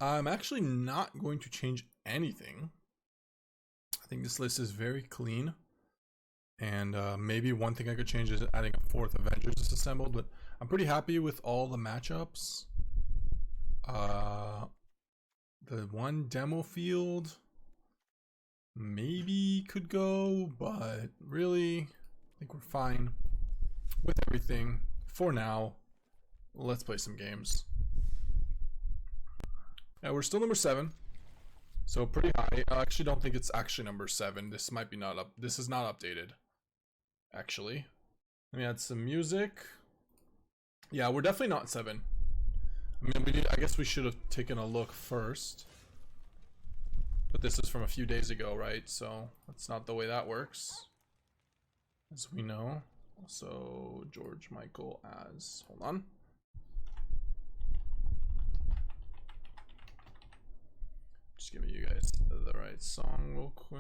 I'm actually not going to change anything. I think this list is very clean. And maybe one thing I could change is adding a 4th Avengers Disassembled, but I'm pretty happy with all the matchups. The one demo field maybe could go, but really, I think we're fine with everything for now. Let's play some games. Yeah, we're still number 7, so pretty high. I actually don't think it's actually number 7. This might be not up. This is not updated. Actually, let me add some music. Yeah, we're definitely not 7. I mean, I guess we should have taken a look first. But this is from a few days ago, right? So that's not the way that works, as we know. Also, George Michael as, hold on. Just giving you guys the right song real quick.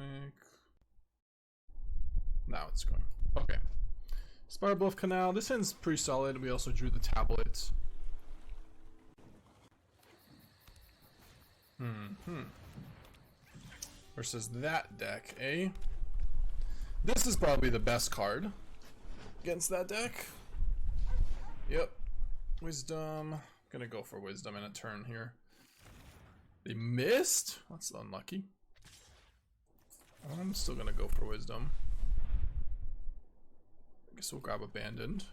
Now it's going. Okay. Spirebluff Canal. This end's pretty solid. We also drew the tablet. Versus that deck, eh? This is probably the best card against that deck. Yep. Wisdom. Gonna go for Wisdom in a turn here. They missed? That's unlucky. I'm still gonna go for Wisdom. I guess we'll grab Abandoned.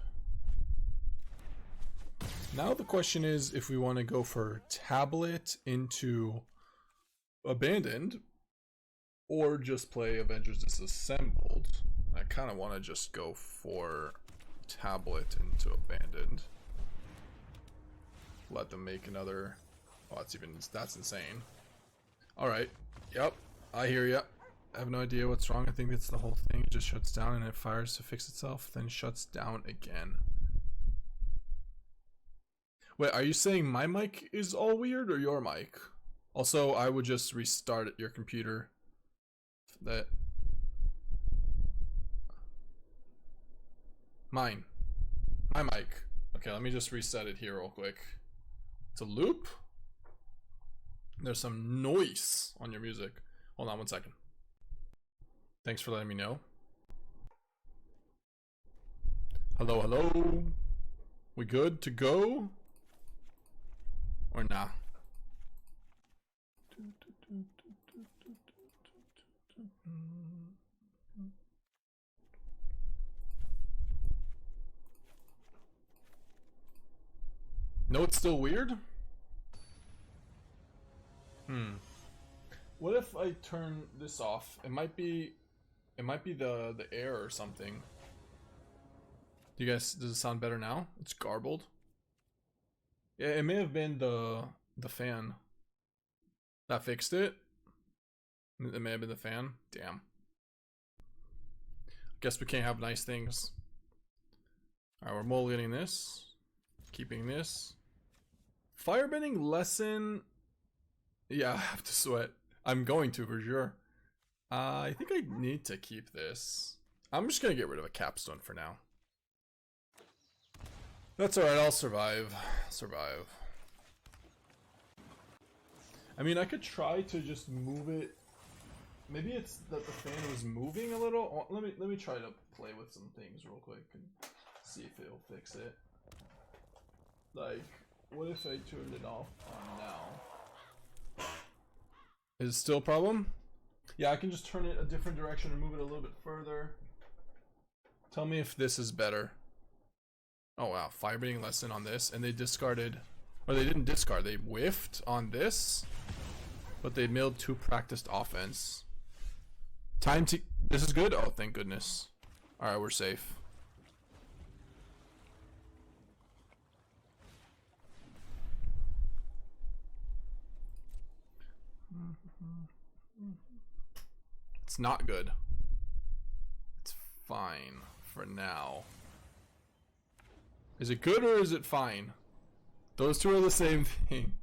Now the question is if we want to go for Tablet into Abandoned or just play Avengers Disassembled. I kind of want to just go for Tablet into Abandoned. Let them make another. Oh, that's insane. Alright. Yep. I hear ya. I have no idea what's wrong. I think it's the whole thing. It just shuts down and it fires to fix itself, then shuts down again. Wait, are you saying my mic is all weird or your mic? Also, I would just restart your computer. That. Mine. My mic. Okay, let me just reset it here real quick. It's a loop? There's some noise on your music. Hold on 1 second. Thanks for letting me know. Hello, hello. We good to go? Or nah? No, it's still weird? What if I turn this off? It might be the air or something. Do you guys, does it sound better now? It's garbled. Yeah, it may have been the fan. That fixed it? It may have been the fan. Damn. Guess we can't have nice things. Alright, we're mulliganing this. Keeping this. Firebending Lesson. Yeah, I have to sweat. I'm going to for sure. I think I need to keep this. I'm just gonna get rid of a capstone for now. That's alright, I'll survive. Survive. I mean, I could try to just move it. Maybe it's that the fan was moving a little. Oh, let me try to play with some things real quick and see if it'll fix it. Like, what if I turned it off on now? Is it still a problem? Yeah, I can just turn it a different direction and move it a little bit further. Tell me if this is better. Oh wow, Firebending Lesson on this, and they discarded, or they didn't discard, they whiffed on this, but they milled 2 practiced offense. Time to, this is good? Oh, thank goodness. Alright, we're safe. It's not good. It's fine for now. Is it good or is it fine? Those two are the same thing.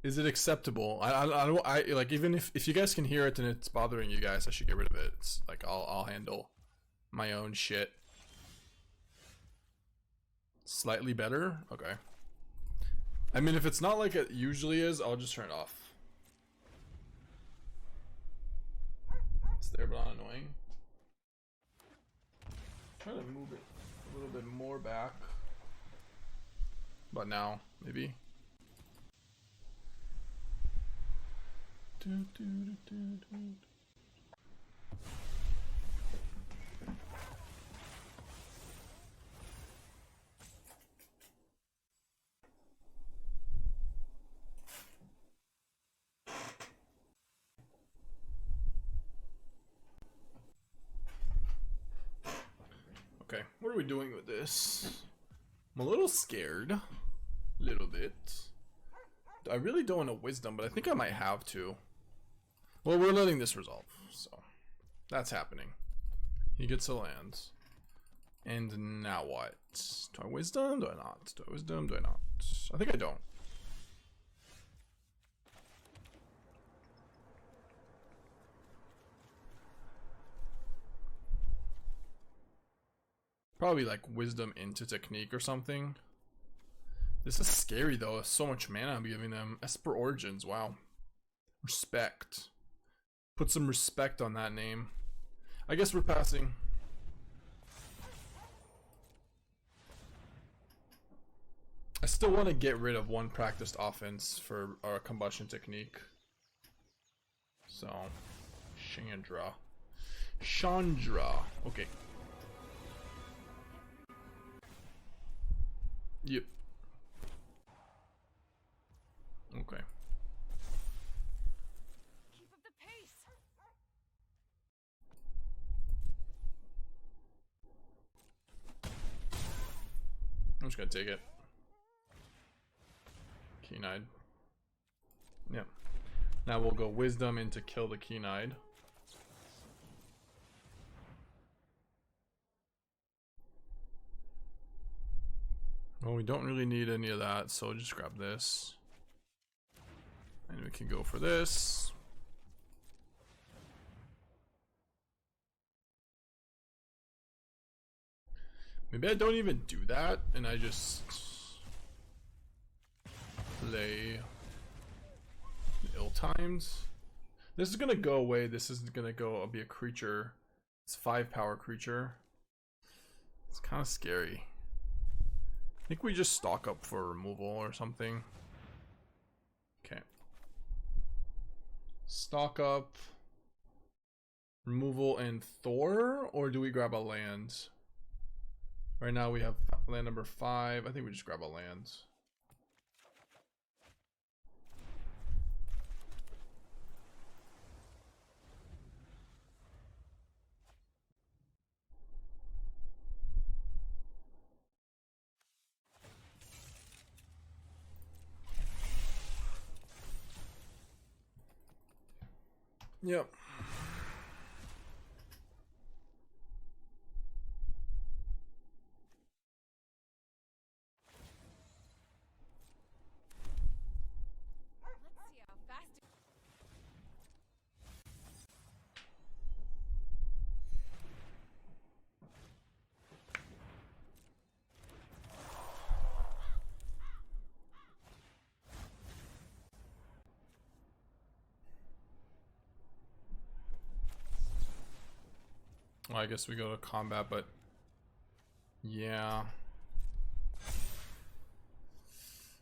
Is it acceptable? I like, even if you guys can hear it and it's bothering you guys, I should get rid of it. It's like I'll handle my own shit. Slightly better? Okay. I mean, if it's not like it usually is, I'll just turn it off. It's there, but not annoying. Trying to move it a little bit more back. But now, maybe. Okay, what are we doing with this? I'm a little scared. A little bit. I really don't want a wisdom, but I think I might have to. Well, we're letting this resolve, so that's happening. He gets a land. And now what? Do I wisdom? Do I not? Do I wisdom? Do I not? I think I don't. Probably like wisdom into technique or something. This is scary though. So much mana I'm giving them. Esper Origins, wow. Respect. Put some respect on that name. I guess we're passing. I still want to get rid of one practiced offense for our combustion technique. So, Chandra. Okay. Yep. Okay. Keep up the pace. I'm just gonna take it. Keen-eyed. Yep. Now we'll go wisdom into kill the keen-eyed. Well, we don't really need any of that, so just grab this. And we can go for this. Maybe I don't even do that, and I just play ill-timed. This is gonna go away. This isn't gonna go be a creature. It's 5-power creature. It's kind of scary. I think we just stock up for removal or something. Okay. Stock up. Removal and Thor, or do we grab a land? Right now we have land number 5. I think we just grab a land. Yep. Let's see how fast it... Well, I guess we go to combat, but yeah.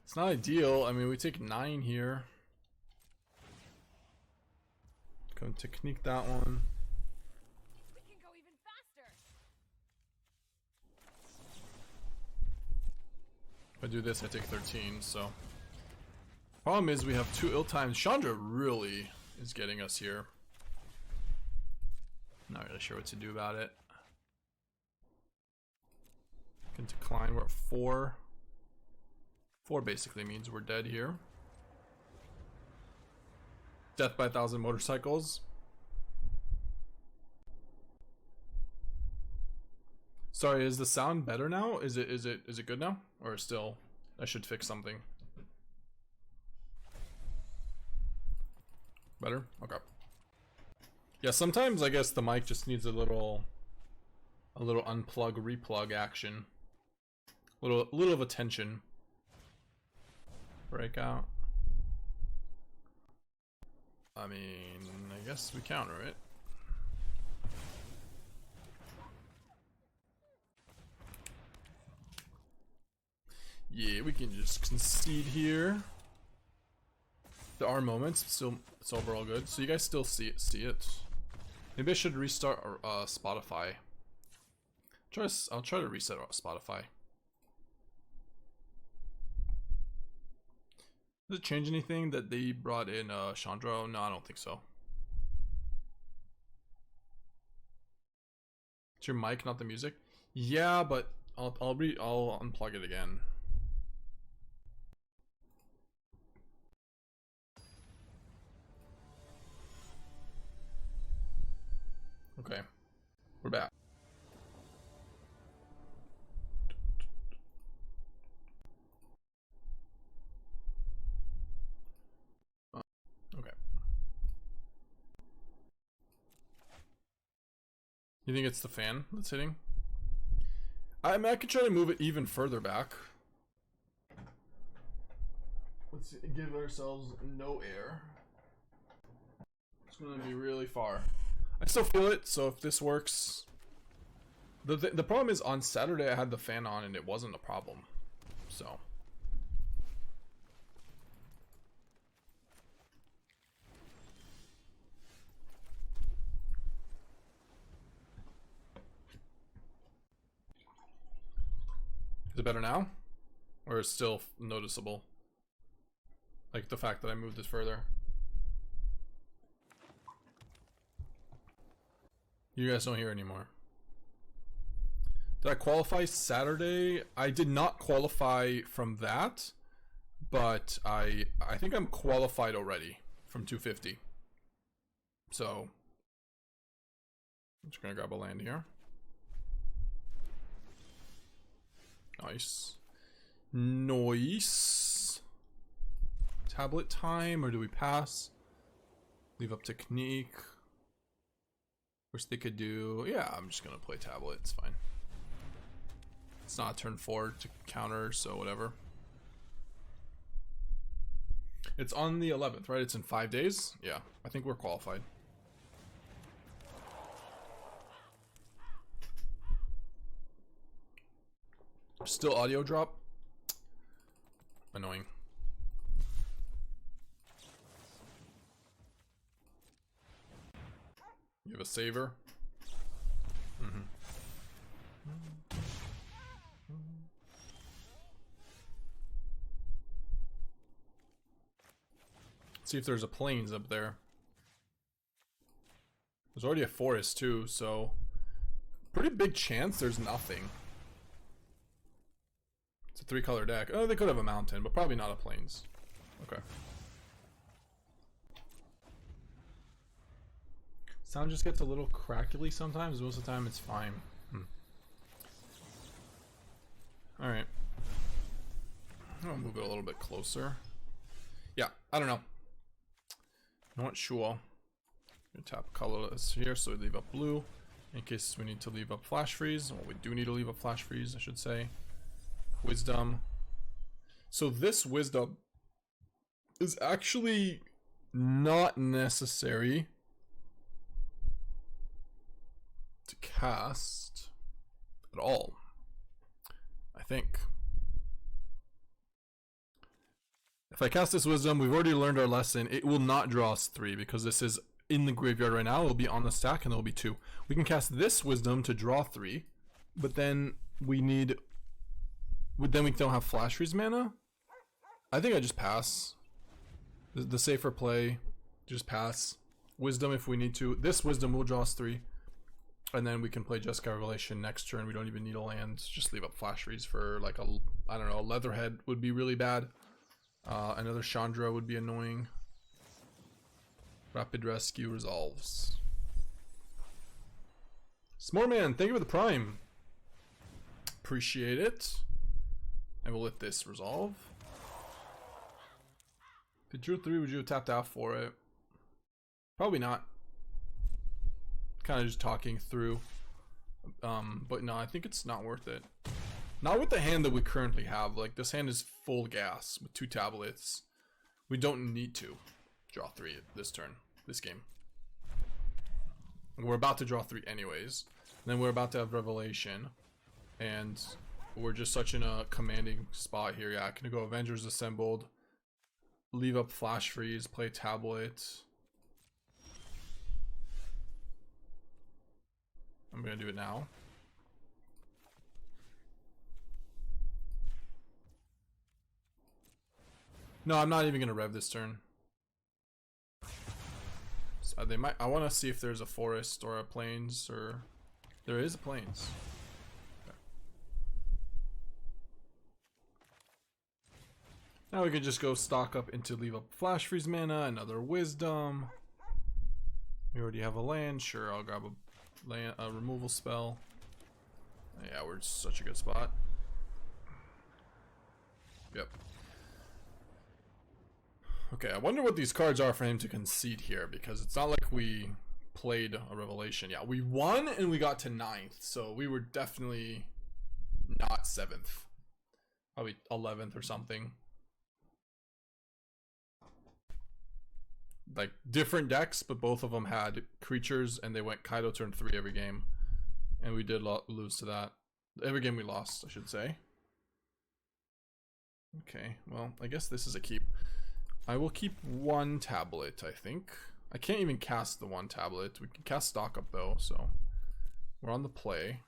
It's not ideal. I mean, we take 9 here. Go and technique that one. We can go even faster. If I do this, I take 13, so. Problem is, we have 2 ill times. Chandra really is getting us here. Not really sure what to do about it. Can decline. We're at 4. 4 basically means we're dead here. Death by 1,000 motorcycles. Sorry, is the sound better now? Is it good now? Or still I should fix something? Better? Okay. Yeah, sometimes I guess the mic just needs a little unplug replug action. A little of attention. breakout. I mean, I guess we counter it. Yeah, we can just concede here. There are moments, still it's overall good. So you guys still see it. Maybe I should restart Spotify. I'll try to reset Spotify. Does it change anything that they brought in Chandra? No, I don't think so. It's your mic, not the music. Yeah, but I'll unplug it again. Okay, we're back. Okay. You think it's the fan that's hitting? I mean, I could try to move it even further back. Let's give ourselves no air. It's gonna be really far. I still feel it, so if this works... The problem is on Saturday I had the fan on and it wasn't a problem. So... Is it better now? Or is it still noticeable? Like the fact that I moved this further. You guys don't hear anymore. Did I qualify Saturday? I did not qualify from that, but I think I'm qualified already from 250. So I'm just gonna grab a land here. Nice. Nice. Tablet time, or do we pass? Leave up technique. Wish they could do... Yeah, I'm just gonna play tablet, it's fine. It's not turn 4 to counter, so whatever. It's on the 11th, right? It's in 5 days? Yeah, I think we're qualified. Still audio drop? Annoying. You have a saver? Mm-hmm. See if there's a plains up there. There's already a forest too, so pretty big chance there's nothing. It's a 3-color deck. Oh, they could have a mountain, but probably not a plains. Okay. Sound just gets a little crackly sometimes. Most of the time it's fine. Alright. I'll move it a little bit closer. Yeah, I don't know. Not sure. Gonna tap colorless here, so we leave up blue. In case we need to leave up Flashfreeze. Well, we do need to leave up Flashfreeze, I should say. Wisdom. So this wisdom is actually not necessary to cast at all, I think. If I cast this wisdom, we've already learned our lesson. It will not draw us 3 because this is in the graveyard right now. It'll be on the stack and there'll be 2. We can cast this wisdom to draw 3, but then we need... Then we don't have Flashfreeze mana? I think I just pass. The safer play, just pass. Wisdom if we need to. This wisdom will draw us 3. And then we can play Jeskai Revelation next turn. We don't even need a land. Just leave up Flashfreeze for like a, I don't know, a Leatherhead would be really bad. Another Chandra would be annoying. Rapid Rescue resolves. S'moreman, thank you for the Prime. Appreciate it. And we'll let this resolve. If it drew 3, would you have tapped out for it? Probably not. Kind of just talking through. But no, I think it's not worth it. Not with the hand that we currently have. Like, this hand is full gas with 2 tablets. We don't need to draw 3 this turn, this game. We're about to draw 3 anyways. And then we're about to have Revelation. And we're just such in a commanding spot here. Yeah, I can go Avengers Disassembled. Leave up Flashfreeze, play tablet. I'm gonna do it now. No, I'm not even gonna rev this turn. So they might. I want to see if there's a forest or a plains, or there is a plains. Okay. Now we can just go stock up into leave up Flashfreeze mana, another Wisdom. We already have a land. Sure, I'll grab a removal spell. Yeah, we're in such a good spot. Yep. Okay, I wonder what these cards are for him to concede here, because it's not like we played a Revelation. Yeah, we won and we got to 9th, so we were definitely not 7th. Probably 11th or something. Like, different decks, but both of them had creatures, and they went Kaido turn 3 every game. And we did lose to that. Every game we lost, I should say. Okay, well, I guess this is a keep. I will keep 1 tablet, I think. I can't even cast the 1 tablet. We can cast stock up though, so we're on the play.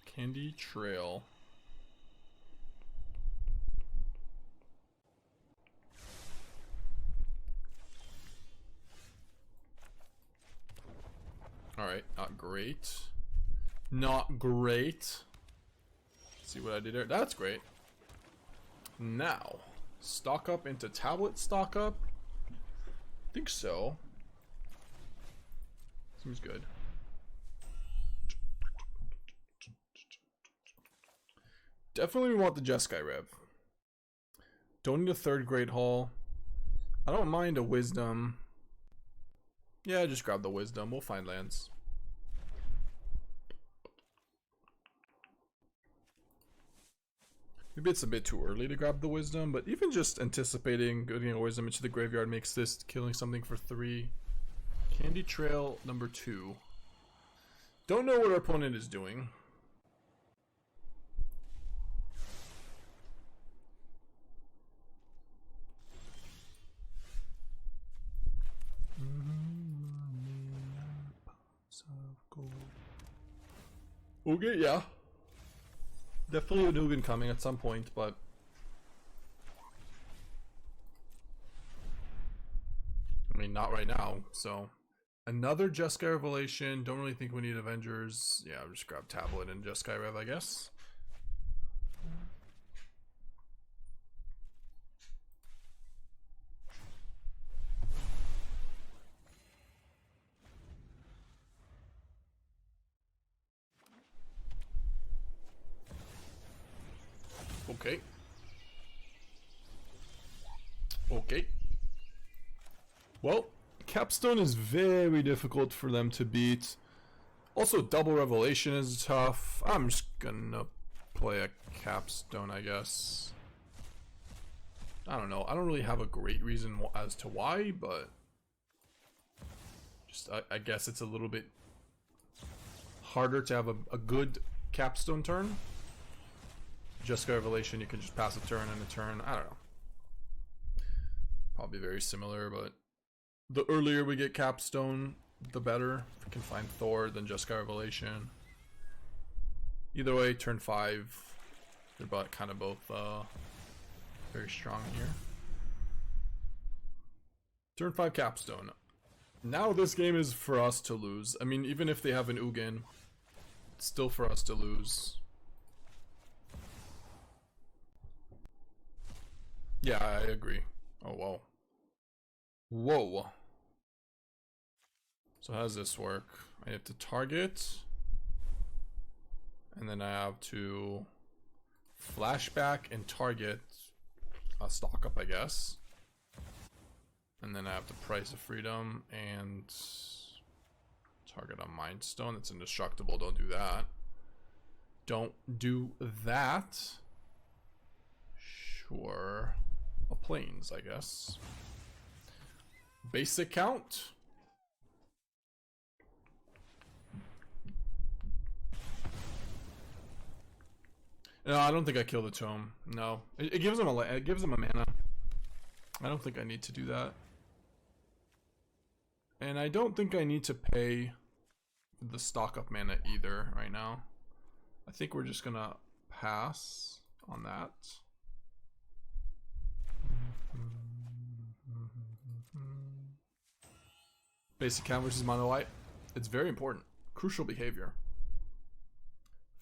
Candy Trail. Alright, not great. Not great. See what I did there? That's great. Now, stock up into tablet stock up. I think so. Seems good. Definitely want the Jeskai Rev. Don't need a 3rd Great Hall. I don't mind a Wisdom. Yeah, just grab the Wisdom. We'll find lands. Maybe it's a bit too early to grab the Wisdom, but even just anticipating getting a Wisdom into the graveyard makes this killing something for 3. Candy Trail number 2. Don't know what our opponent is doing. Okay, yeah. Definitely a Nugan coming at some point, but I mean, not right now. So another Jeskai Revelation. Don't really think we need Avengers. Yeah, I'll just grab tablet and Jeskai Rev, I guess. Okay. Okay. Well, Capstone is very difficult for them to beat. Also, double Revelation is tough. I'm just gonna play a Capstone, I guess. I don't know. I don't really have a great reason as to why, but just I guess it's a little bit harder to have a good Capstone turn. Jeskai Revelation, you can just pass a turn and a turn. I don't know. Probably very similar, but the earlier we get Capstone, the better. If we can find Thor, then Jeskai Revelation. Either way, turn 5. They're kind of both very strong here. Turn 5 Capstone. Now this game is for us to lose. I mean, even if they have an Ugin, it's still for us to lose. Yeah, I agree. Oh, whoa. Whoa. So how does this work? I have to target. And then I have to flashback and target a stock up, I guess. And then I have the Price of Freedom and target on Mind Stone. It's indestructible. Don't do that. Don't do that. Sure. A Plains, I guess. Basic count. No, I don't think I kill the tome. No, it gives him a mana. I don't think I need to do that, and I don't think I need to pay the stock up mana either right now. I think we're just gonna pass on that. Basic count versus mono white. It's very important. Crucial behavior.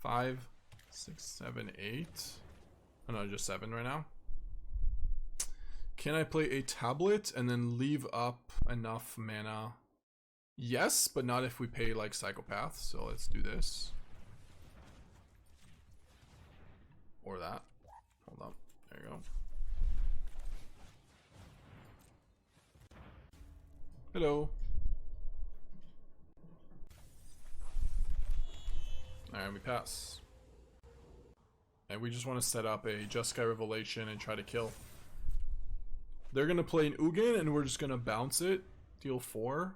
5, 6, 7, 8. Oh no, just 7 right now. Can I play a tablet and then leave up enough mana? Yes, but not if we pay like Psychopath. So let's do this. Or that. Hold up. There you go. Hello. Alright, we pass. And we just want to set up a Jeskai Revelation and try to kill. They're going to play an Ugin and we're just going to bounce it. Deal 4.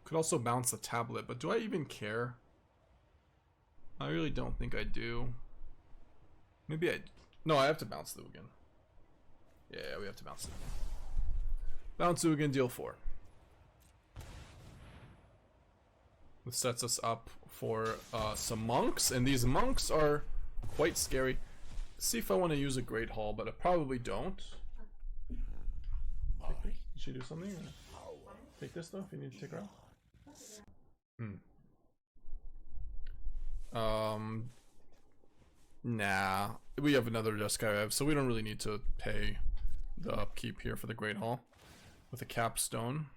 Could also bounce the tablet, but do I even care? I really don't think I do. Maybe I... No, I have to bounce the Ugin. Yeah, we have to bounce the Ugin. Bounce Ugin, deal 4. This sets us up for some monks, and these monks are quite scary. See if I want to use a Great Hall, but I probably don't. You should do something? Or take this though, if you need to take her out. Nah. We have another Jeskai Rev, so we don't really need to pay the upkeep here for the Great Hall. With a Capstone.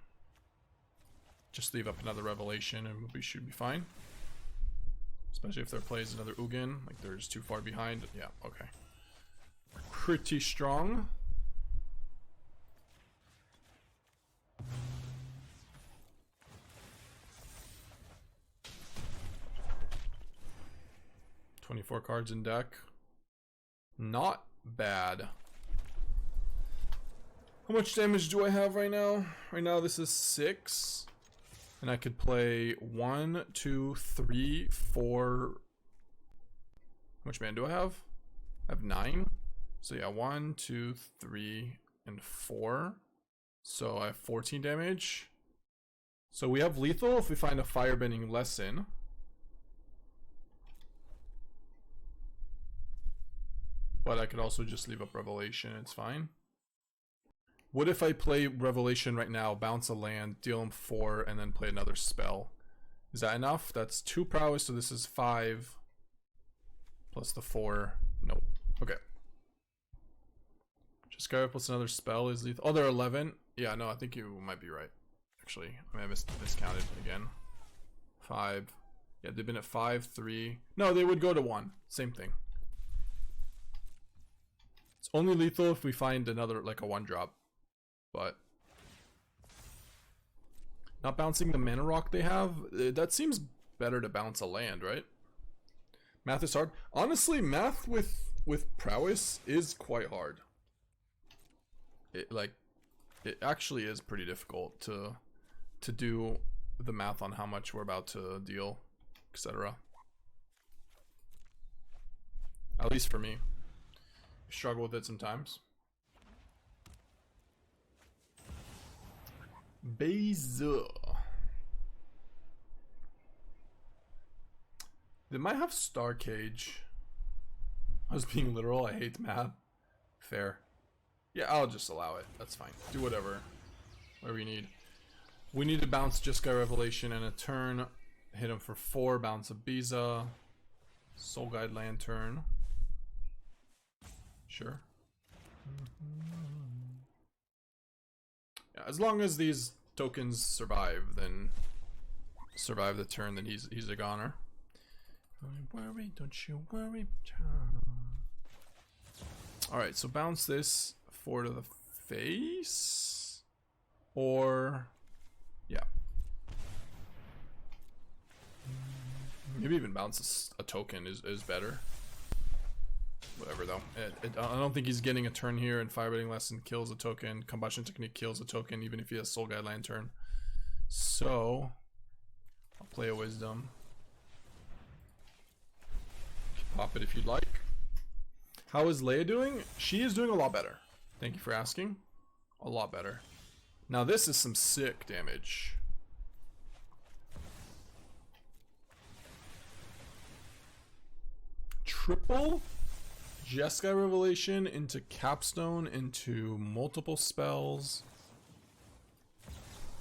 Just leave up another Revelation and we should be fine. Especially if there plays another Ugin. Like they're just too far behind. Yeah, okay. Pretty strong. $24 cards in deck. Not bad. How much damage do I have right now? Right now this is 6. And I could play 1, 2, 3, 4. How much mana do I have? I have 9. So yeah, 1, 2, 3, and 4. So I have 14 damage. So we have lethal if we find a Firebending Lesson. But I could also just leave up Revelation, it's fine. What if I play Revelation right now, bounce a land, deal him 4, and then play another spell? Is that enough? That's 2 prowess, so this is 5. Plus the 4. Nope. Okay. Jeskai plus another spell is lethal. Oh, they're 11. Yeah, no, I think you might be right. Actually, I may have miscounted again. 5. Yeah, they've been at 5, 3. No, they would go to 1. Same thing. It's only lethal if we find another, like a 1-drop. But not bouncing the mana rock they have, that seems better to bounce a land, right? Math is hard. Honestly, math with prowess is quite hard. It actually is pretty difficult to do the math on how much we're about to deal, etc. At least for me. I struggle with it sometimes. Basil. They might have Star Cage. I was being literal. I hate math. Fair. Yeah, I'll just allow it. That's fine. Do whatever you need. We need to bounce Jeskai Revelation and a turn. Hit him for 4. Bounce a Biza. Soul Guide Lantern. Sure. Yeah, as long as these tokens survive, then survive the turn, then he's a goner. Don't worry, don't you worry, child. Alright, so bounce this 4 to the face. Or... yeah. Maybe even bounce a token is better. Whatever though. I don't think he's getting a turn here, and Firebending Lesson kills a token. Combustion Technique kills a token, even if he has Soul Guide Lantern. So, I'll play a Wisdom. Pop it if you'd like. How is Leia doing? She is doing a lot better. Thank you for asking. A lot better. Now this is some sick damage. Triple Jeskai Revelation into Capstone into multiple spells.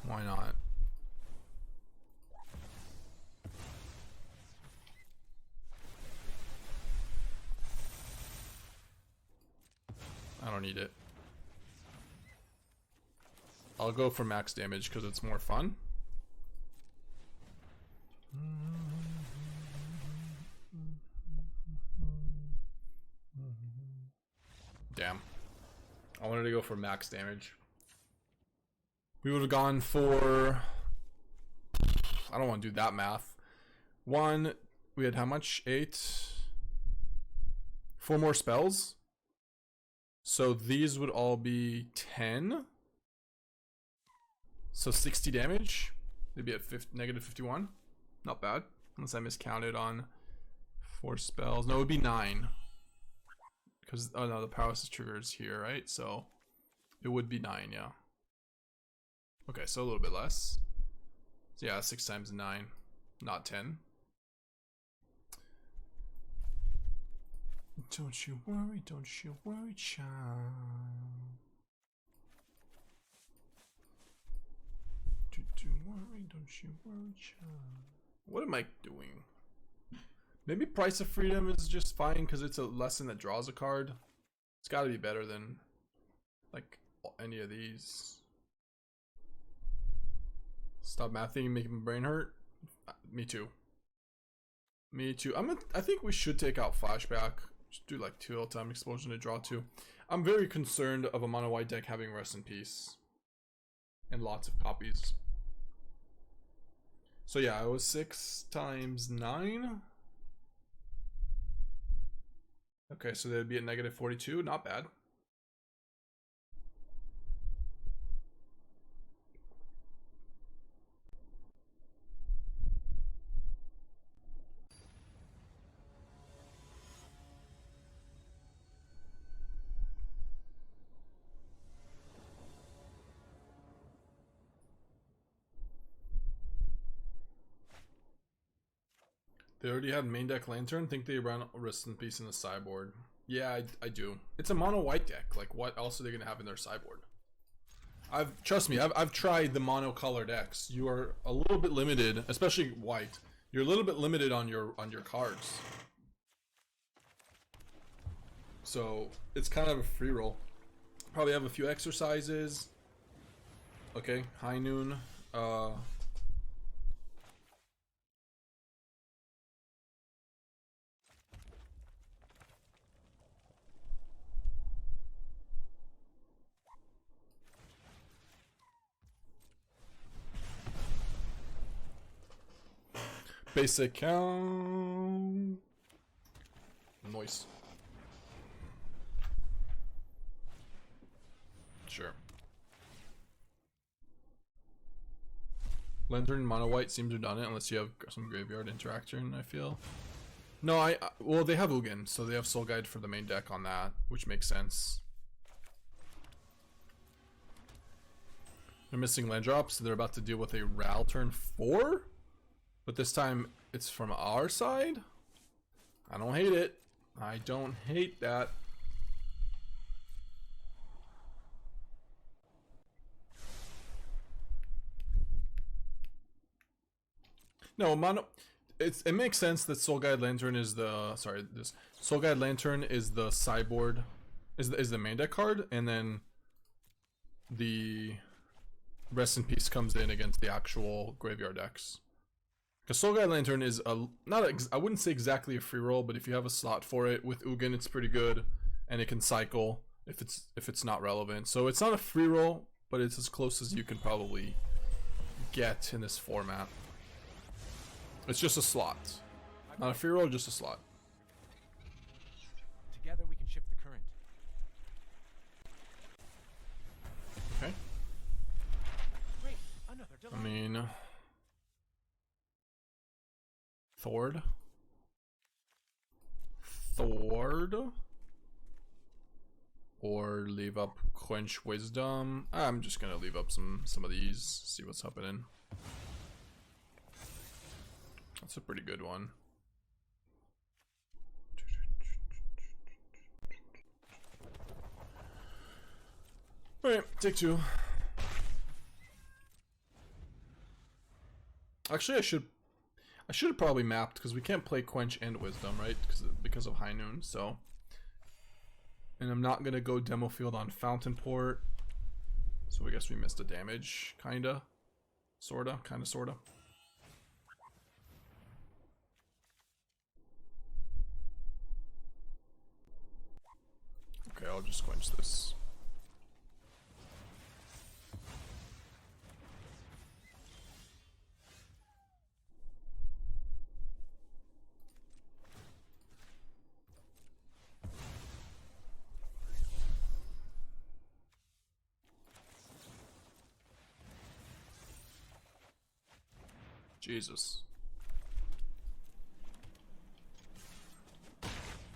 Why not? I don't need it. I'll go for max damage because it's more fun. Damn. I wanted to go for max damage. We would have gone for... I don't want to do that math. One, we had how much? 8? 4 more spells? So these would all be 10. So 60 damage. They'd be at negative 51. Not bad. Unless I miscounted on 4 spells. No, it would be 9. Because, oh no, the paralysis trigger is here, right? So it would be 9, yeah. Okay, so a little bit less. So yeah, 6 times 9, not 10. Don't you worry, child. Don't you worry, child. What am I doing? Maybe Price of Freedom is just fine because it's a lesson that draws a card. It's got to be better than like any of these. Stop mathing, making my brain hurt. Me too. Me too. I think we should take out Flashback. Just do like 2 all-time explosion to draw 2. I'm very concerned of a mono white deck having Rest in Peace and lots of copies. So yeah, it was 6 times 9. Okay, so they'd be at negative 42. Not bad. They already had main deck Lantern. Think they run Rest in Peace in the sideboard. Yeah, I do. It's a mono white deck. Like, what else are they gonna have in their sideboard? Trust me, I've tried the mono color decks. You are a little bit limited, especially white. You're a little bit limited on your cards. So it's kind of a free roll. Probably have a few exercises. Okay, high noon. Basic count. Noise. Sure. Lantern mono white seems redundant unless you have some graveyard interaction, I feel. No, well, they have Ugin, so they have Soul Guide for the main deck on that, which makes sense. They're missing land drops, so they're about to deal with a Ral turn 4? But this time, it's from our side? I don't hate it. I don't hate that. No, mono... It makes sense that Soul Guide Lantern is the... Sorry, this... Soul Guide Lantern is the sideboard... Is the main deck card, and then... the... Rest in Peace comes in against the actual graveyard decks. Because Soul Guide Lantern is I wouldn't say exactly a free roll, but if you have a slot for it with Ugin, it's pretty good. and it can cycle if it's not relevant. So it's not a free roll, but it's as close as you can probably get in this format. It's just a slot. Not a free roll, just a slot. Together we can shift the current. Okay. Great, another delay. I mean, Thord. Or leave up Quench Wisdom. I'm just gonna leave up some of these, see what's happening. That's a pretty good one. Alright, take 2. Actually, I should have probably mapped, because we can't play Quench and Wisdom, right? Because of High Noon, so. And I'm not gonna go Demo Field on Fountain Port. So I guess we missed a damage, kinda. Sorta. Okay, I'll just quench this. Jesus.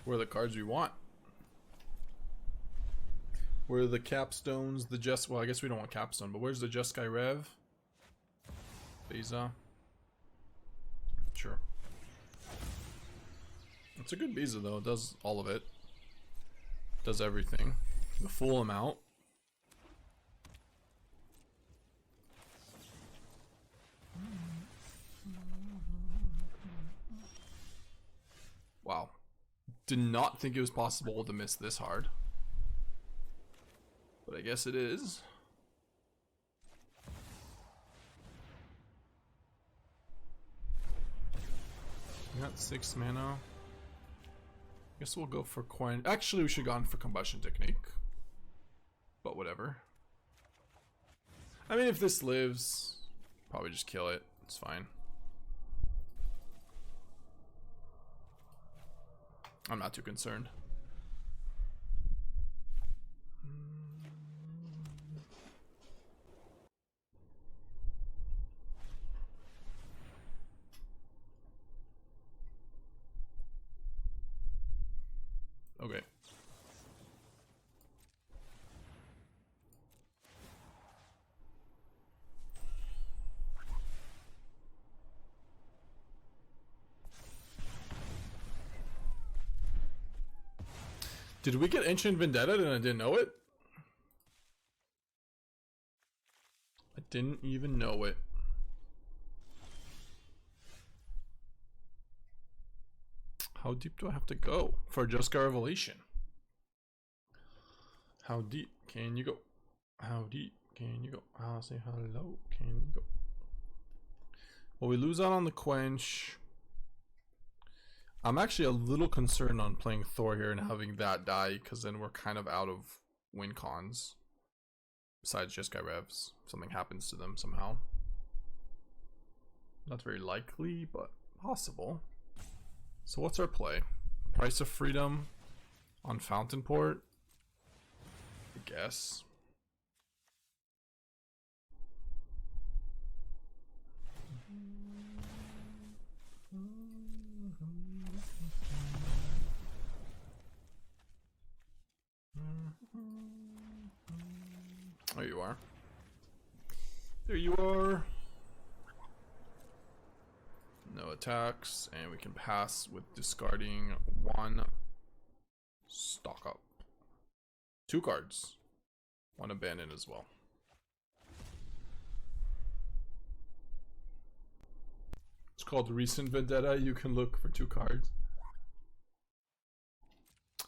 Where are the cards we want? Where are the capstones? Well, I guess we don't want capstone, but where's the Jeskai Rev? Beza. Sure. It's a good Beza though. It does all of it. Does everything. The full amount. Wow. Did not think it was possible to miss this hard. But I guess it is. We got 6 mana. Guess we'll go for Quench. Actually, we should have gone for Combustion Technique. But whatever. I mean, if this lives, probably just kill it. It's fine. I'm not too concerned. Okay. Did we get Ancient Vendetta and I didn't know it? I didn't even know it. How deep do I have to go for Jeskai Revelation? How deep can you go? How deep can you go? I'll say hello, can you go? Well, we lose out on the Quench. I'm actually a little concerned on playing Thor here and having that die, because then we're kind of out of win cons. Besides Jeskai Revs, if something happens to them somehow. Not very likely, but possible. So what's our play? Price of Freedom on Fountain Port? I guess. There you are. There you are. No attacks, and we can pass with discarding 1 stock up. 2 cards. 1 abandon as well. It's called Recent Vendetta. You can look for 2 cards.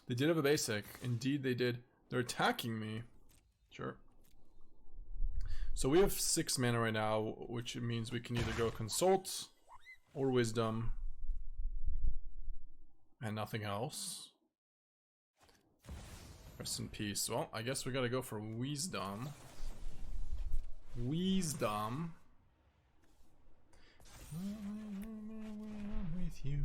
They did have a basic. Indeed they did. They're attacking me. Sure. So we have 6 mana right now, which means we can either go Consult or Wisdom and nothing else. Rest in peace. Well, I guess we gotta go for wisdom. Wisdom. With you.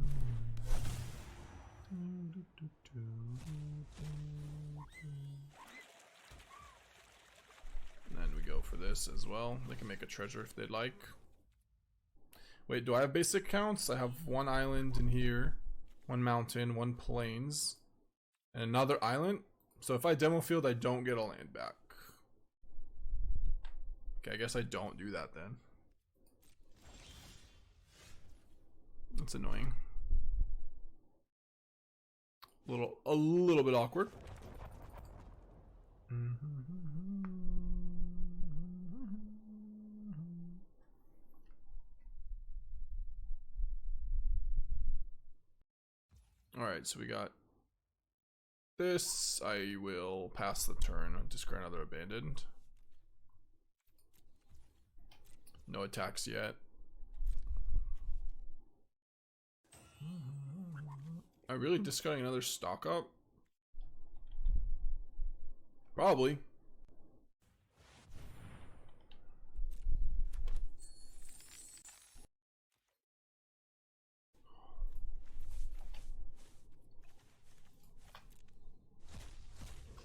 And then we go for this as well. They can make a treasure if they'd like. Wait, do I have basic counts? I have one island in here, one mountain, one plains, and another island. So if I demo field, I don't get a land back. Okay, I guess I don't do that then. That's annoying. A little bit awkward. Alright, so we got this. I will pass the turn and discard another abandoned. No attacks yet. I really discarding another stock up? Probably.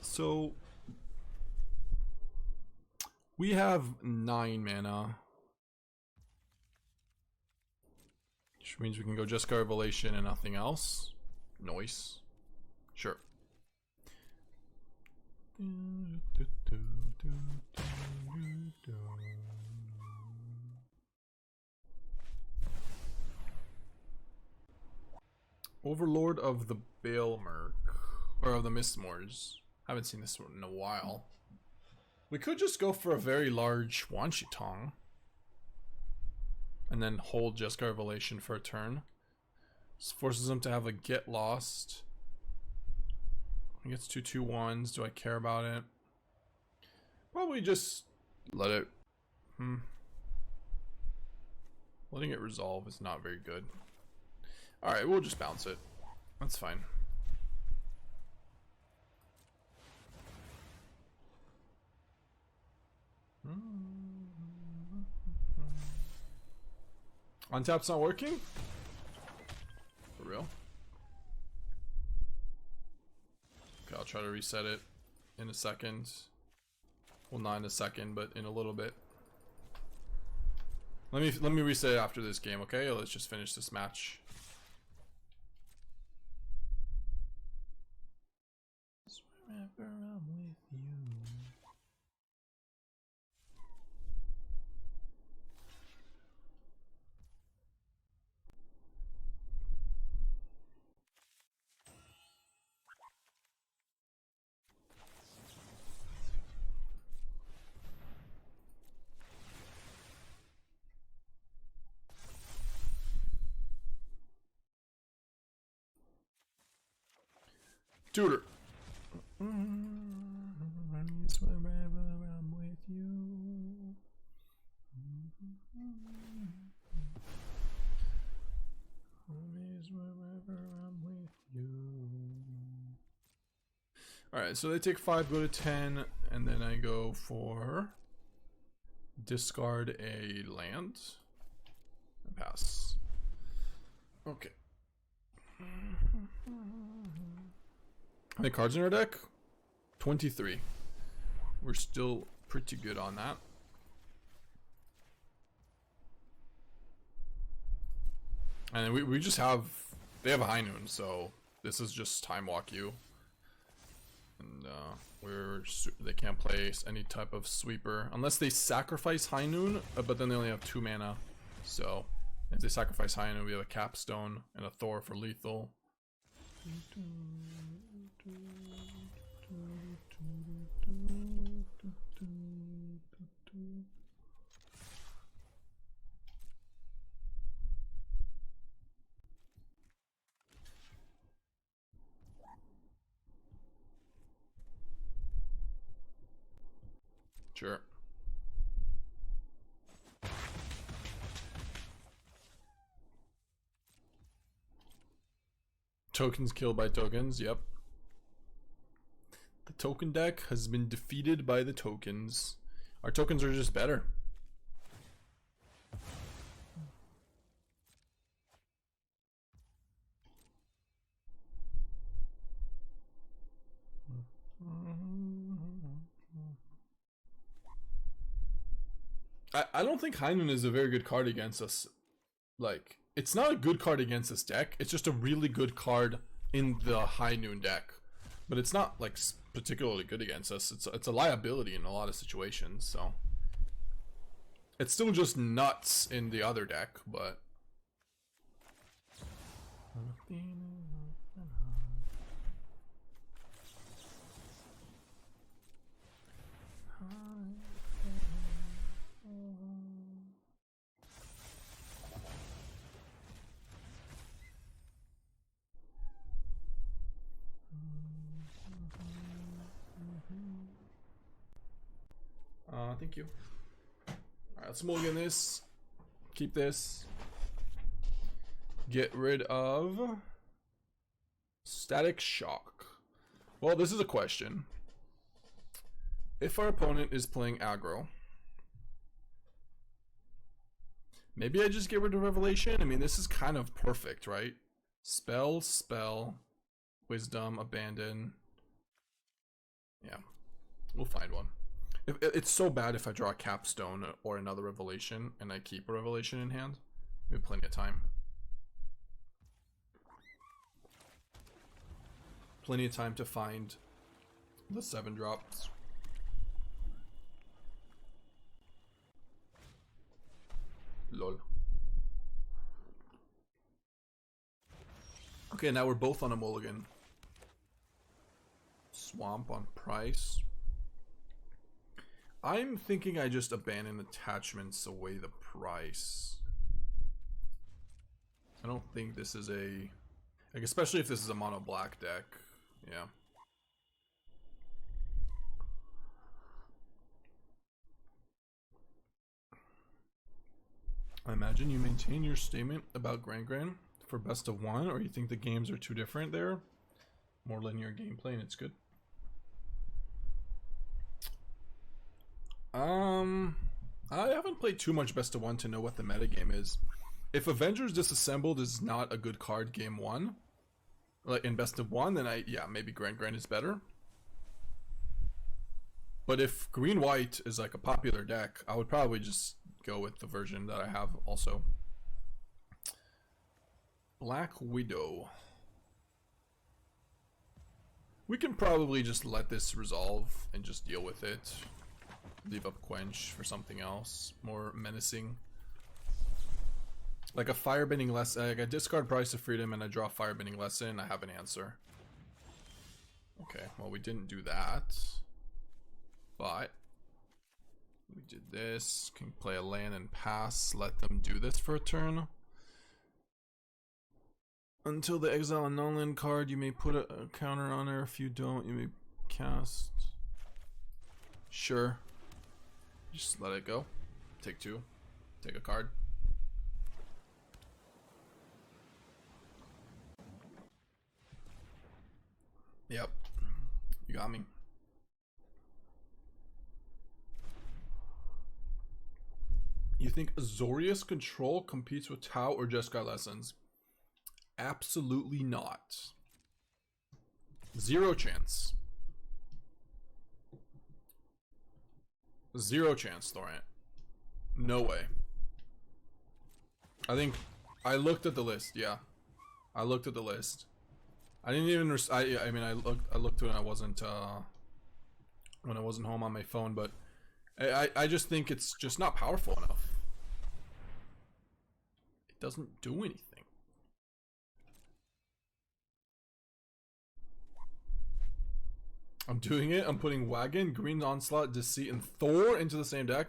So we have 9 mana, which means we can go Jeskai Revelation and nothing else. Noise. Sure. Overlord of the Baelmerk, or of the Mistmoors. Haven't seen this one in a while. We could just go for a very large Wan Shi Tong and then hold Jeskai Revelation for a turn. This forces them to have a get lost. He gets 2/2/1s. Do I care about it? Probably just let it. Letting it resolve is not very good. Alright, we'll just bounce it. That's fine. Untap's not working? For real? Okay, I'll try to reset it in a second. Well, not in a second, but in a little bit. Let me reset it after this game, okay? Let's just finish this match. Wherever I'm with you. Tutor. Wherever I'm with you. Wherever I'm with you. Alright, so they take 5, go to 10, and then I go for discard a land and pass. Okay. How many cards in our deck? 23. We're still pretty good on that. And we just have, they have a High Noon, so this is just Time Walk you. And they can't play any type of sweeper unless they sacrifice High Noon, but then they only have 2 mana. So if they sacrifice High Noon, we have a Capstone and a Thor for lethal. Sure. Tokens killed by tokens, yep. The token deck has been defeated by the tokens. Our tokens are just better. I don't think High Noon is a very good card against us. Like, it's not a good card against this deck. It's just a really good card in the High Noon deck. But it's not, like, particularly good against us. It's a liability in a lot of situations, so. It's still just nuts in the other deck, but. Thank you. Alright, let's mulligan this. Keep this. Get rid of Static Shock. Well, this is a question. If our opponent is playing aggro, maybe I just get rid of Revelation. I mean, this is kind of perfect, right? Spell, Wisdom, Abandon. Yeah, we'll find one. It's so bad if I draw a Capstone or another Revelation and I keep a Revelation in hand. We have plenty of time. Plenty of time to find the 7 drops. Lol. Okay, now we're both on a mulligan. Swamp on price. I'm thinking I just abandon attachments away the price. I don't think this is a... like, especially if this is a mono black deck. Yeah. I imagine you maintain your statement about Gran for best of 1, or you think the games are too different there? More linear gameplay and it's good. I haven't played too much best of 1 to know what the metagame is. If Avengers Disassembled is not a good card game 1, like in best of 1, then yeah, maybe Gran is better. But if green-white is like a popular deck, I would probably just go with the version that I have also. Black Widow. We can probably just let this resolve and just deal with it. Leave up Quench for something else more menacing. Like a Firebending Lesson. Like I discard Price of Freedom and I draw Firebending Lesson. I have an answer. Okay, well we didn't do that. But we did this. Can play a land and pass. Let them do this for a turn. Until they exile a non-land card, you may put a counter on her. If you don't, you may cast. Sure. Just let it go. Take 2. Take a card. Yep. You got me. You think Azorius Control competes with Tau or Jeskai Lessons? Absolutely not. 0 chance. 0 chance, Thorant. No way. I think I looked at the list. Yeah, I looked at the list. I didn't even. I mean, I looked when I wasn't home on my phone, but I just think it's just not powerful enough. It doesn't do anything. I'm doing it. I'm putting Wagon, Green Onslaught, Deceit, and Thor into the same deck.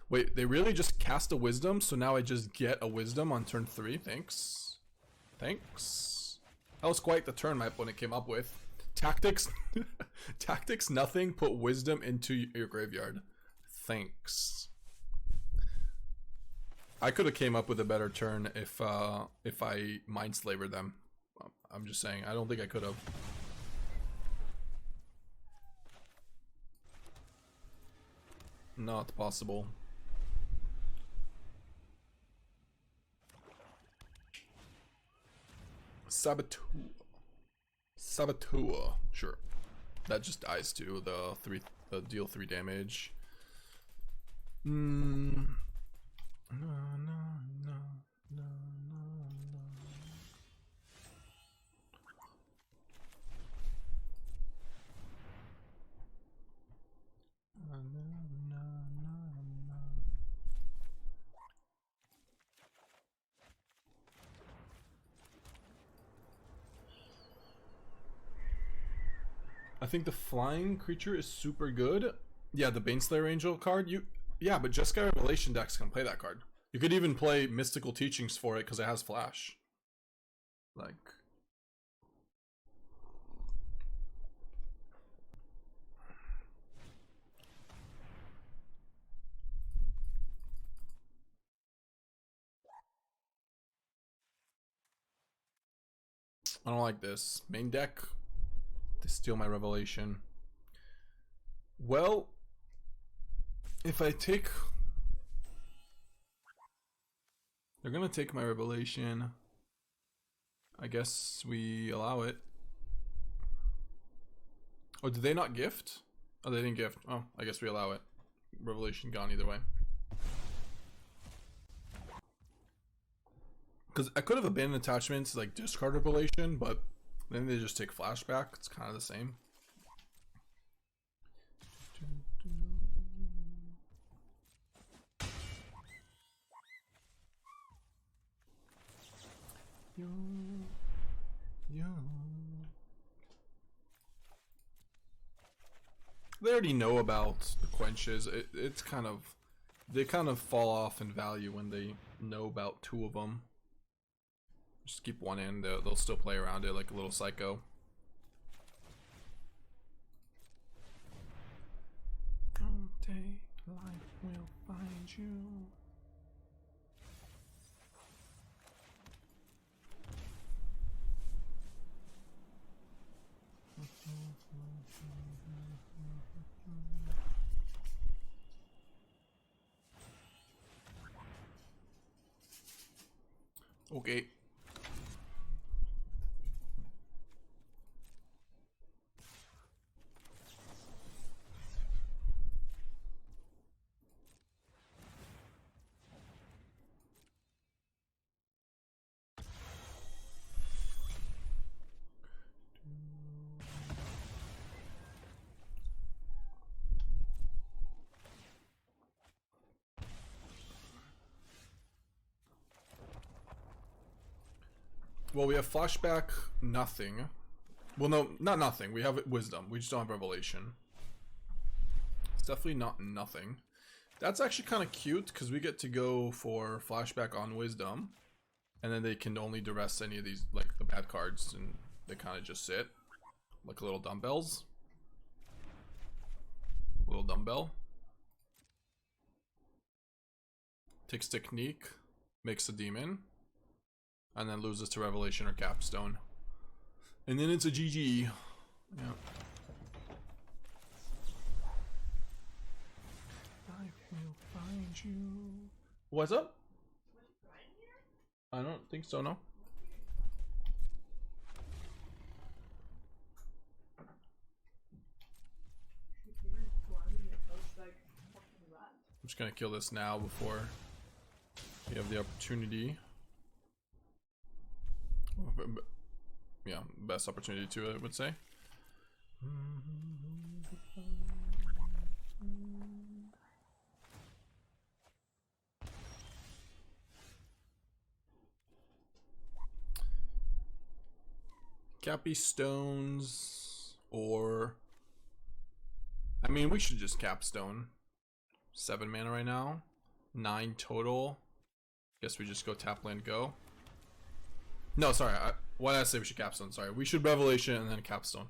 Wait, they really just cast a Wisdom, so now I just get a Wisdom on turn 3? Thanks. Thanks. That was quite the turn my opponent came up with. Tactics. Tactics, nothing. Put Wisdom into your graveyard. Thanks. I could have came up with a better turn if I Mindslavered them. I'm just saying. I don't think I could have. not possible. Saboteur, sure. That just dies to the deal 3 damage. No. I think the flying creature is super good. Yeah, the Baneslayer Angel card. Yeah, but Jeskai Revelation decks can play that card. You could even play Mystical Teachings for it because it has flash. Like, I don't like this. Main deck, they steal my Revelation. Well, if I take... They're gonna take my Revelation. I guess we allow it. Oh, did they not gift? Oh, they didn't gift. Oh, I guess we allow it. Revelation gone either way. Because I could have abandoned attachments like discard Revelation, but then they just take Flashback. It's kind of the same. They already know about the quenches. It's kind of, they kind of fall off in value when they know about 2 of them. Just keep one in, they'll still play around it like a little psycho. Someday life will find you. Okay. Well, we have Flashback, nothing. Well, no, not nothing. We have Wisdom. We just don't have Revelation. It's definitely not nothing. That's actually kind of cute because we get to go for Flashback on Wisdom. And then they can only duress any of these, like the bad cards. And they kind of just sit. Like little dumbbells. Little dumbbell. Takes Technique. Makes a demon. And then loses to Revelation or Capstone. And then it's a GG. Yeah. I will find you. What's up? I don't think so, no. I'm just gonna kill this now before you have the opportunity. Yeah, best opportunity to, I would say. Cappy Stones, or I mean, we should just Capstone. 7 mana right now, 9 total. Guess we just go tap land go. No, sorry. Why did I say we should Capstone? Sorry. We should Revelation and then Capstone.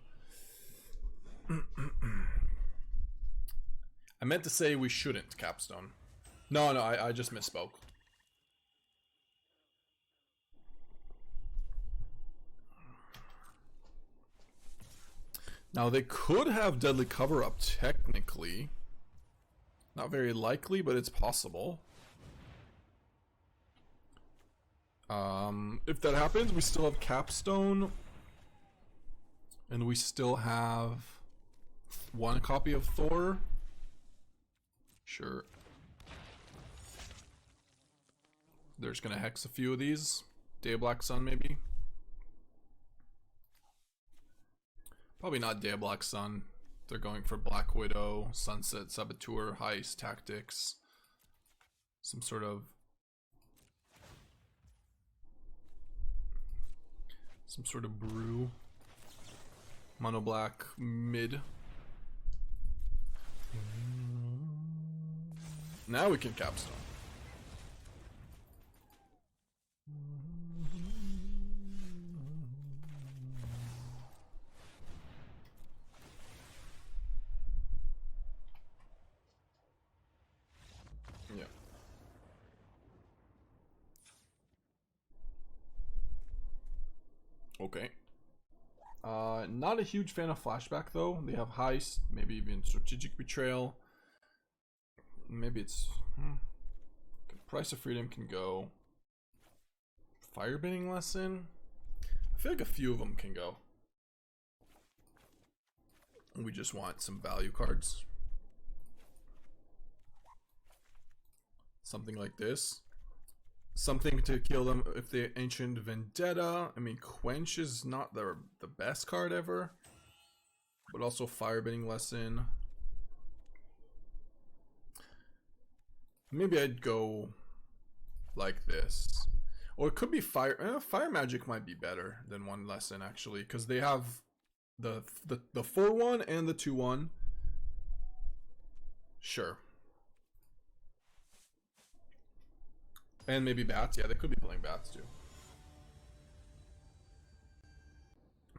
I meant to say we shouldn't Capstone. No, I just misspoke. Now they could have Deadly Cover Up technically. Not very likely, but it's possible. If that happens, we still have Capstone. And we still have one copy of Thor. Sure. There's gonna hex a few of these. Day of Black Sun, maybe. Probably not Day of Black Sun. They're going for Black Widow, Sunset Saboteur, Heist, Tactics. Some sort of brew. Mono black mid. Now we can Capstone. Yeah. Okay. Not a huge fan of Flashback though. They have Heist, maybe even Strategic Betrayal. Maybe it's Price of Freedom can go. Firebending Lesson. I feel like a few of them can go. We just want some value cards. Something like this. Something to kill them if they Ancient Vendetta. I mean, Quench is not the best card ever. But also Firebending Lesson. Maybe I'd go like this. Or it could be Fire Magic might be better than one lesson actually. Because they have the 4-1 and the 2-1. Sure. And maybe Bats. Yeah, they could be playing Bats too.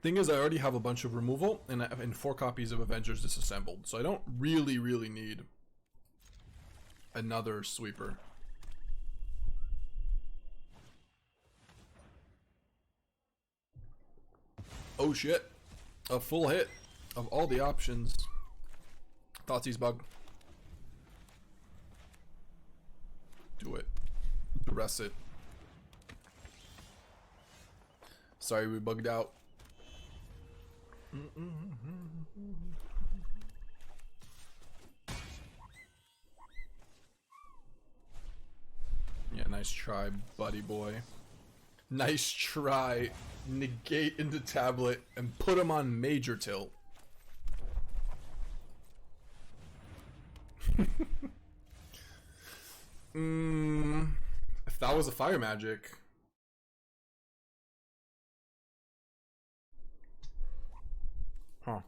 Thing is, I already have a bunch of removal and 4 copies of Avengers Disassembled. So I don't really need another sweeper. Oh shit. A full hit of all the options. Thoughtseize bug. Do it. Arrest it. Sorry, we bugged out. Yeah, nice try, buddy boy. Nice try. Negate into tablet and put him on major tilt. If that was a fire magic. Huh.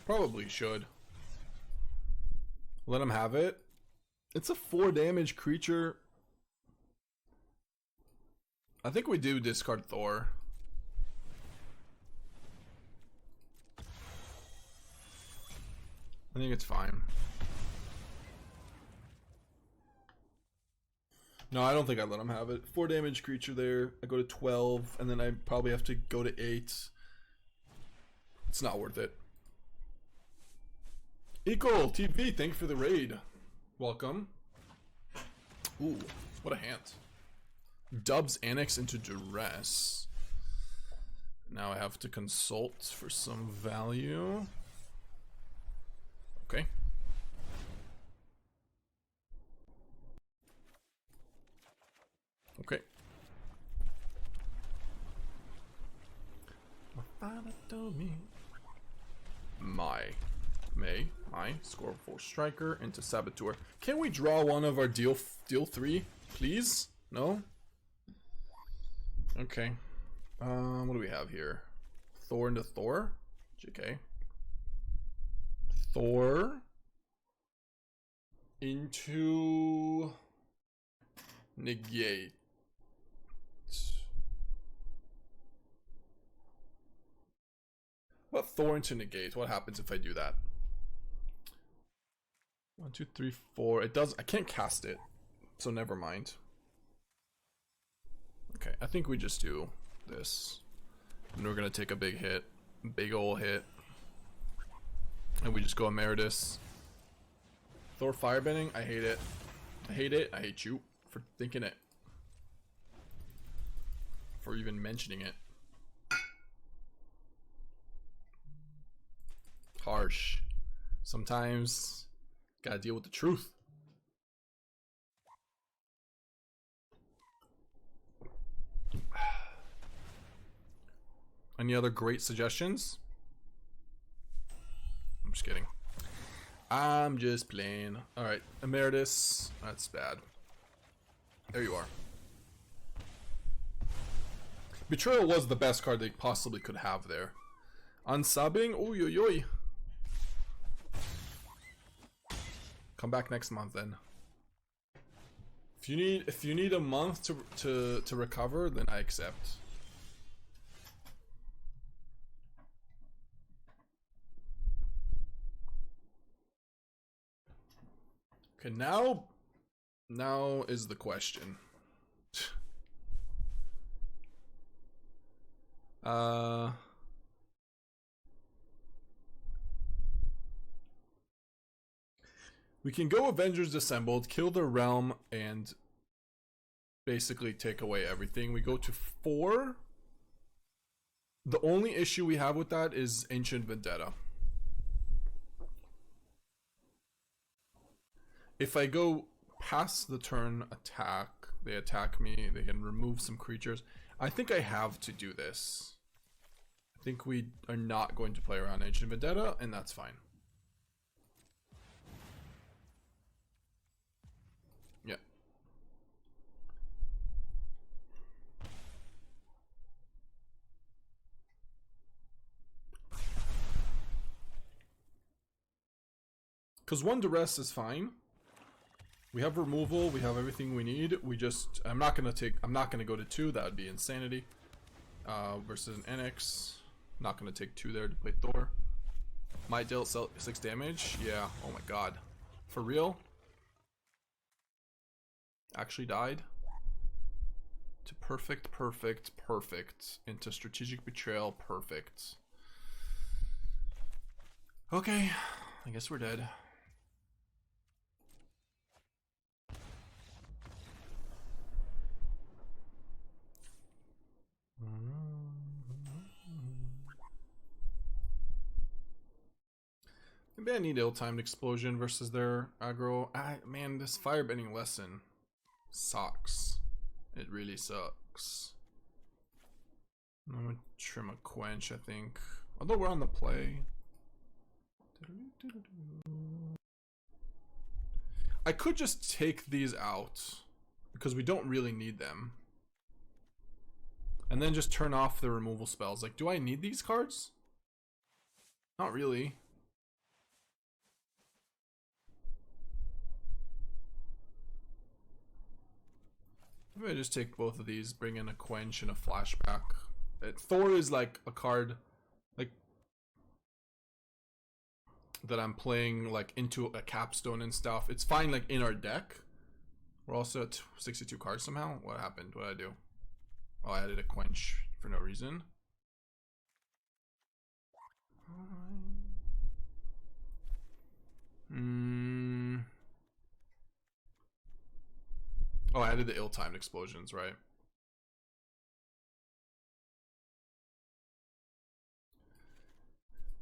Probably should. Let him have it. It's a 4 damage creature. I think we do discard Thor. I think it's fine. No, I don't think I let him have it. 4 damage creature there. I go to 12, and then I probably have to go to 8. It's not worth it. Equal TV, thank you for the raid. Welcome. Ooh, what a hand. Dubs Annex into Duress. Now I have to consult for some value. Okay. Okay. My score 4 striker into Saboteur. Can we draw one of our deal 3, please? No? Okay. What do we have here? Thor into Thor? JK. Thor into Negate. What Thor into Negate? What happens if I do that? 1, 2, 3, 4. It does. I can't cast it, so never mind. Okay, I think we just do this, and we're gonna take a big hit, big ol' hit. And we just go Emeritus. Thor Firebending, I hate it. I hate it. I hate you for thinking it. For even mentioning it. Harsh. Sometimes gotta deal with the truth. Any other great suggestions? I'm just kidding. I'm just playing. Alright, Emeritus. That's bad. There you are. Betrayal was the best card they possibly could have there. Unsubbing? Oy oy oy. Come back next month then. If you need a month to recover, then I accept. Okay, now is the question. We can go Avengers Disassembled, kill the realm, and basically take away everything. We go to 4. The only issue we have with that is Ancient Vendetta. If I go past the turn attack, they attack me, they can remove some creatures. I think I have to do this. I think we are not going to play around Ancient Vendetta, and that's fine. Yeah. Because 1 duress is fine. We have removal, we have everything we need. We just, I'm not gonna go to 2, that would be insanity. Versus an NX. Not gonna take 2 there to play Thor. Might deal 6 damage. Yeah, oh my god. For real? Actually died. To perfect. Into strategic betrayal, perfect. Okay, I guess we're dead. Maybe I need ill-timed explosion versus their aggro. Man, this Firebending Lesson sucks. It really sucks. I'm gonna trim a quench, I think. Although we're on the play. I could just take these out because we don't really need them. And then just turn off the removal spells. Like, do I need these cards? Not really. Maybe I just take both of these, bring in a quench and a flashback. Thor is like a card like that I'm playing like into a capstone and stuff. It's fine like in our deck. We're also at 62 cards somehow. What happened? What did I do? Oh, I added a quench for no reason. Oh, I added the ill-timed explosions, right?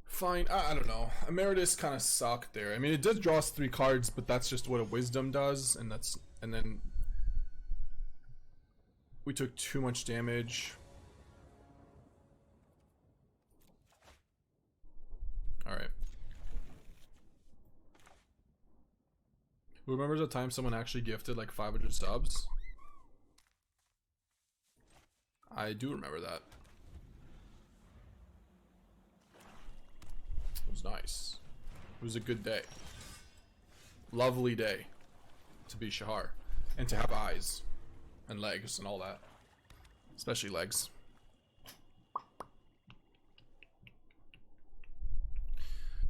Fine, I don't know. Emeritus kind of sucked there. I mean, it does draw us 3 cards, but that's just what a wisdom does, and then we took too much damage. Alright. Who remembers the time someone actually gifted like 500 subs? I do remember that. It was nice. It was a good day. Lovely day to be Shahar. And to have eyes. And legs and all that. Especially legs.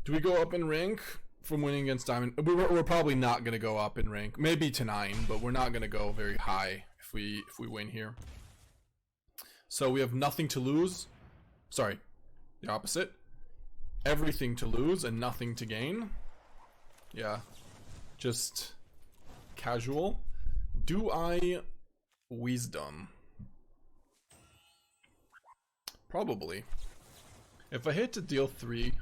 Do we go up in rank from winning against Diamond? We're probably not going to go up in rank. Maybe to 9, but we're not going to go very high if we win here. So we have nothing to lose. Sorry, the opposite. everything to lose and nothing to gain. Yeah, just casual. Do I Wisdom? Probably. If I hit to deal 3,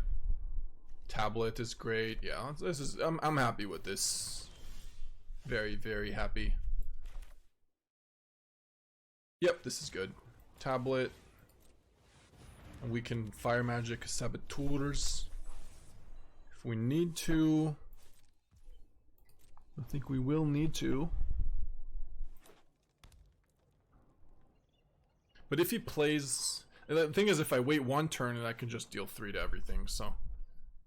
tablet is great. Yeah, this is I'm happy with this. Very, very happy. Yep, this is good. Tablet. And we can fire magic saboteurs if we need to. I think we will need to. But if he plays, the thing is, if I wait 1 turn, and I can just deal 3 to everything. So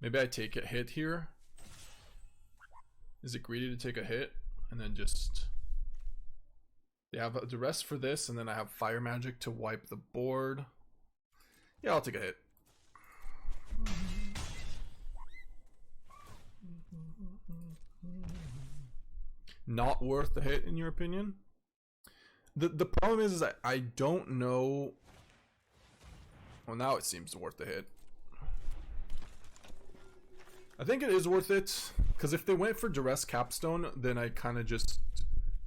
maybe I take a hit here. Is it greedy to take a hit and then just? They have the rest for this, and then I have fire magic to wipe the board. Yeah, I'll take a hit. Not worth the hit, in your opinion? The problem is I don't know. Well, now it seems worth the hit. I think it is worth it, because if they went for Duress Capstone, then I kind of just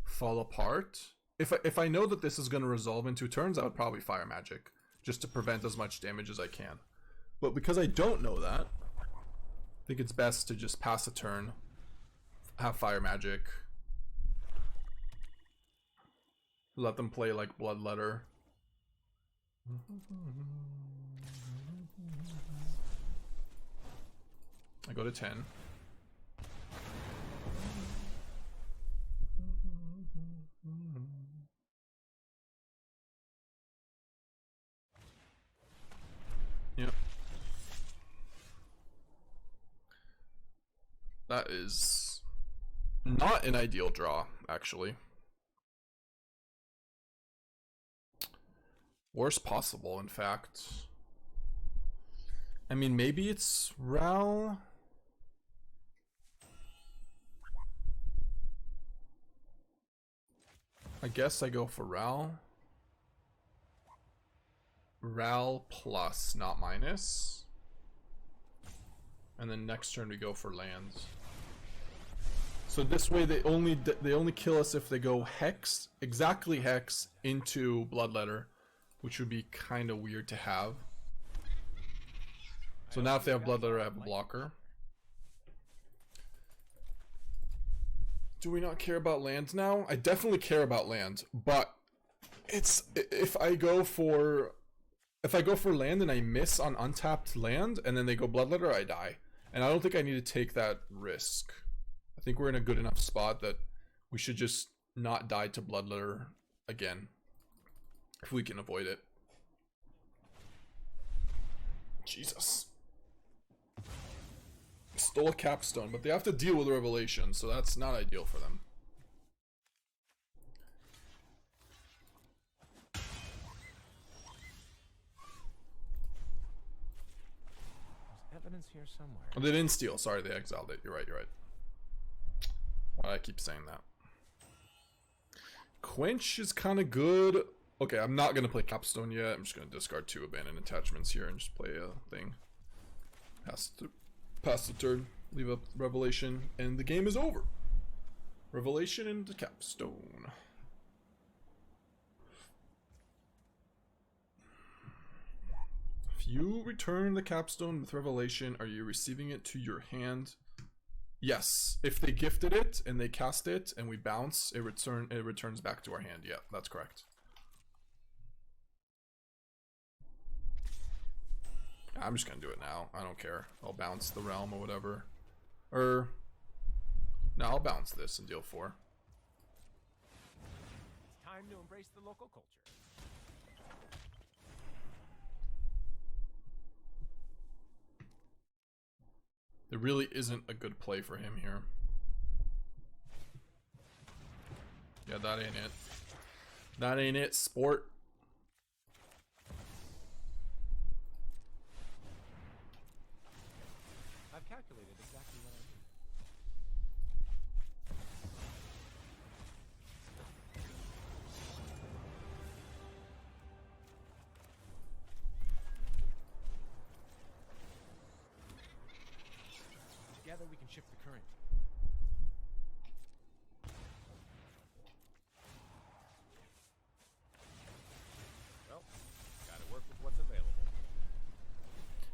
fall apart. If I know that this is going to resolve in 2 turns, I would probably fire magic, just to prevent as much damage as I can. But because I don't know that, I think it's best to just pass a turn, have fire magic, let them play like Bloodletter. I go to 10. Yep. That is not an ideal draw, actually. Worst possible, in fact. I mean, maybe it's Ral. I guess I go for Ral. Ral plus, not minus. And then next turn we go for lands. So this way they only kill us if they go Hex, exactly Hex, into Bloodletter, which would be kind of weird to have. So now if they have Bloodletter, I have a blocker. Do we not care about land now? I definitely care about land, but it's if I go for land and I miss on untapped land and then they go Bloodletter, I die. And I don't think I need to take that risk. I think we're in a good enough spot that we should just not die to Bloodletter again, if we can avoid it. Jesus. Stole a capstone, but they have to deal with Revelation, so that's not ideal for them. There's evidence here somewhere. Oh, they didn't steal. Sorry, they exiled it. You're right, you're right. Why do I keep saying that? Quench is kind of good. Okay, I'm not going to play Capstone yet. I'm just going to discard 2 abandoned attachments here and just play a thing. Pass the turn, leave up Revelation, and the game is over. Revelation into Capstone. If you return the Capstone with Revelation, are you receiving it to your hand? Yes. If they gifted it and they cast it and we bounce, it returns back to our hand. Yeah, that's correct. I'm just gonna do it now. I don't care. I'll bounce the realm or whatever. No, I'll bounce this and deal 4. It's time to embrace the local culture. There really isn't a good play for him here. Yeah, that ain't it. That ain't it, sport. I've calculated exactly what I need. Together we can shift the current. Well, gotta work with what's available.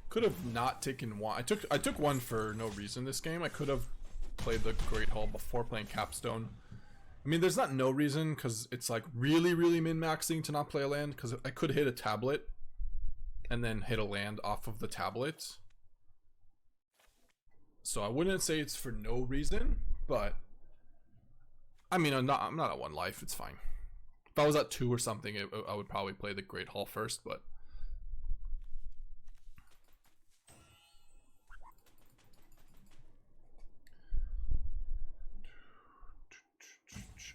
Could have not taken one. I took one for no reason this game. I could have played the Great Hall before playing Capstone. I mean, there's not no reason, because it's like really min-maxing to not play a land, because I could hit a tablet and then hit a land off of the tablet. So I wouldn't say it's for no reason, but I mean, I'm not at 1 life, it's fine. If I was at 2 or something, I would probably play the Great Hall first, but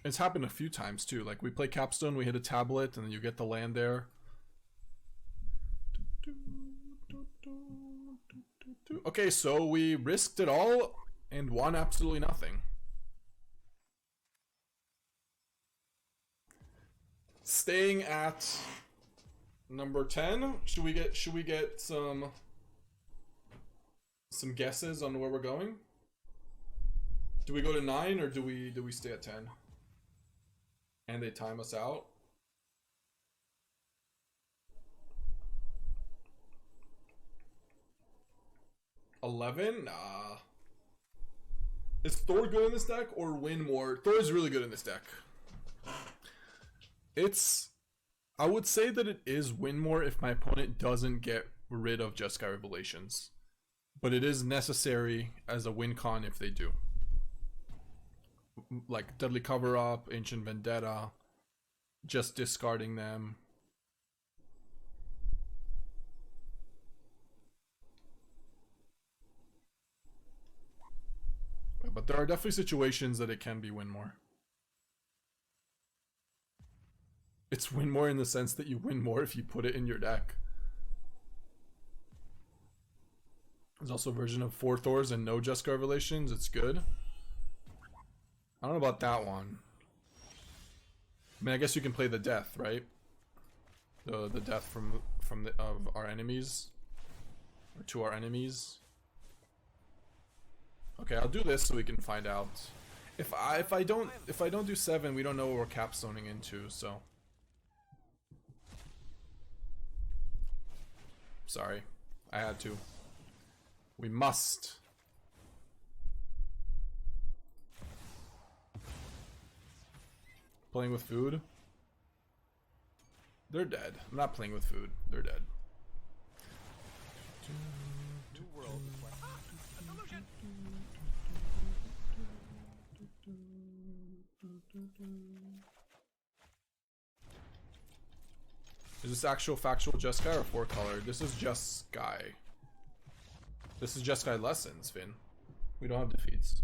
it's happened a few times too. Like we play Capstone, we hit a tablet, and then you get the land there. Okay, so we risked it all and won absolutely nothing. Staying at number 10. Should we get some guesses on where we're going? Do we go to 9 or do we stay at 10? And they time us out? $11? Nah. Is Thor good in this deck or win more? Thor is really good in this deck. I would say that it is win more if my opponent doesn't get rid of Jeskai Revelations. But it is necessary as a win con if they do. Like Deadly Cover Up, Ancient Vendetta, just discarding them. But there are definitely situations that it can be win more. It's win more in the sense that you win more if you put it in your deck. There's also a version of 4 Thors and no Jeskai Revelations. It's good. I don't know about that one. I mean, I guess you can play the death, right? The death of our enemies, or to our enemies. Okay, I'll do this so we can find out. If I don't do 7, we don't know what we're capstoning into. So sorry, I had to. We must. Playing with food? They're dead. I'm not playing with food. They're dead. New world. A solution. Is this actual factual Jeskai or 4 color? This is Jeskai. This is Jeskai Lessons, Finn. We don't have defeats.